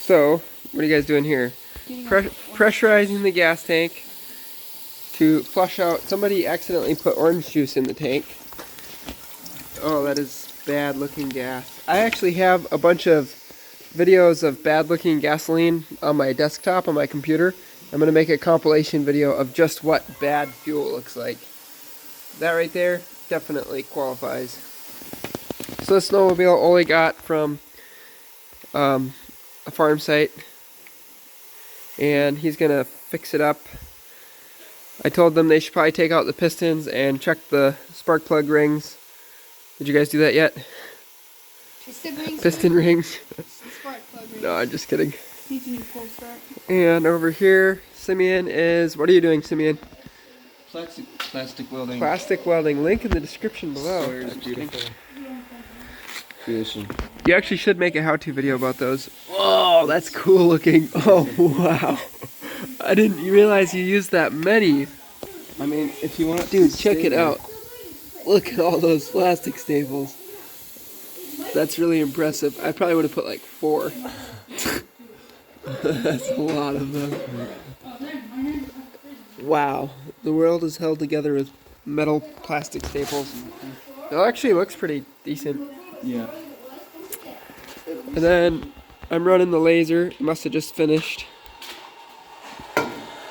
So, what are you guys doing here? Pressurizing the gas tank to flush out. Somebody accidentally put orange juice in the tank. Oh, that is bad looking gas. I actually have a bunch of videos of bad looking gasoline on my desktop on my computer. I'm going to make a compilation video of just what bad fuel looks like. That right there definitely qualifies. So this snowmobile Ole got from a farm site, and he's going to fix it up. I told them they should probably take out the pistons and check the spark plug rings. Did you guys do that yet? Piston rings. Spark plug rings. No, I'm just kidding. Needs a new pull start. And over here, Simeon is... What are you doing, Simeon? Plastic welding. Plastic welding. Link in the description below. Creation. You actually should make a how-to video about those. Whoa, that's cool looking. Oh, wow. I didn't realize you used that many. I mean, if you want... Dude, check it out. Look at all those plastic staples. That's really impressive. I probably would have put like 4. That's a lot of them. Wow. The world is held together with metal plastic staples. It actually looks pretty decent. Yeah. And then I'm running the laser. It must have just finished.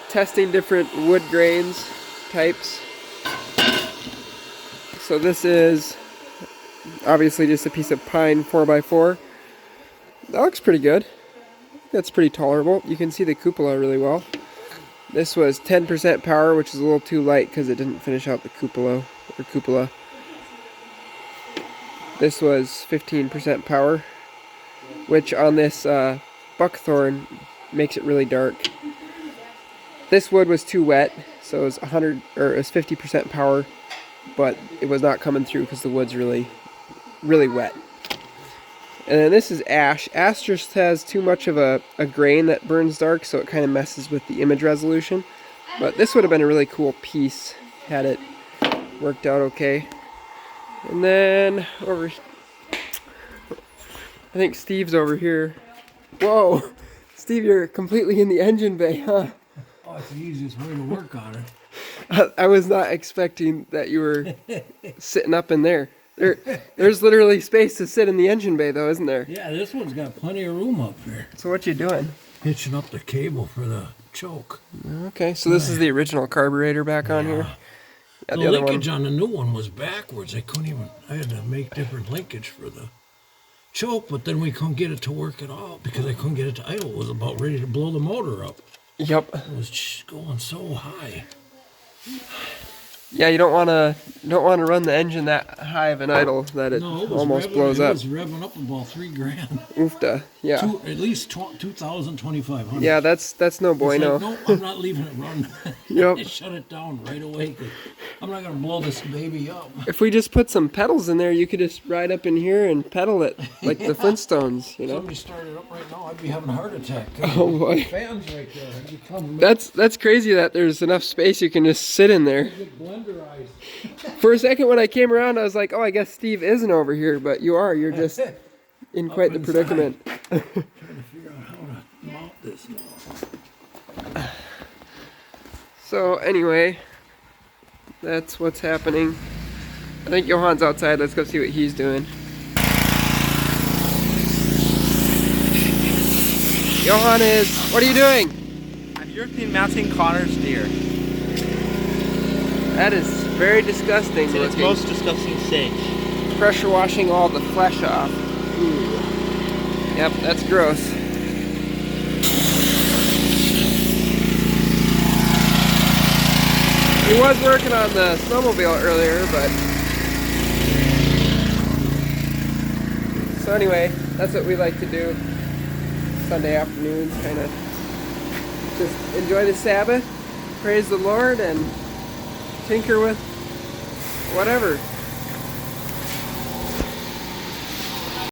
Testing different wood grains, types. So this is obviously just a piece of pine 4x4. That looks pretty good. That's pretty tolerable. You can see the cupola really well. This was 10% power, which is a little too light because it didn't finish out the cupola. This was 15% power, which on this buckthorn makes it really dark. This wood was too wet, so it was 50% power, but it was not coming through because the wood's really wet. And then this is ash. Ash just has too much of a grain that burns dark, so it kind of messes with the image resolution. But this would have been a really cool piece had it worked out okay. And then I think Steve's over here. Whoa! Steve, you're completely in the engine bay, huh? Oh, it's the easiest way to work on it. I was not expecting that you were sitting up in there. There's literally space to sit in the engine bay, though, isn't there? Yeah, this one's got plenty of room up here. So what you doing? Hitching up the cable for the choke. Okay, so this is the original carburetor back on here. Yeah, the linkage on the new one was backwards. I had to make different linkage for the choke, but then we couldn't get it to work at all because I couldn't get it to idle. It was about ready to blow the motor up. Yep. It was just going so high. Yeah, you don't want to run the engine that high of an idle that it almost blows up. It was revving up about $3,000. Oofta, yeah. At least 2,000, 2,500. Yeah, that's no bueno. No, I'm not leaving it run. Yep. Shut it down right away. I'm not gonna blow this baby up. If we just put some pedals in there, you could just ride up in here and pedal it like the Flintstones, you know. Somebody started up right now, I'd be having a heart attack. Oh boy. Fans right there. That's crazy that there's enough space you can just sit in there. For a second when I came around, I was like, oh, I guess Steve isn't over here, but you are. You're just in quite the predicament. Trying to figure out how to mount this now. So anyway, that's what's happening. I think Johan's outside. Let's go see what he's doing. Johan what are you doing? I'm European mounting Connor steer. That is very disgusting It's in its most disgusting stage. Pressure washing all the flesh off. Ooh. Yep, that's gross. He was working on the snowmobile earlier, but... So anyway, that's what we like to do. Sunday afternoons, kind of just enjoy the Sabbath, praise the Lord, and tinker with whatever.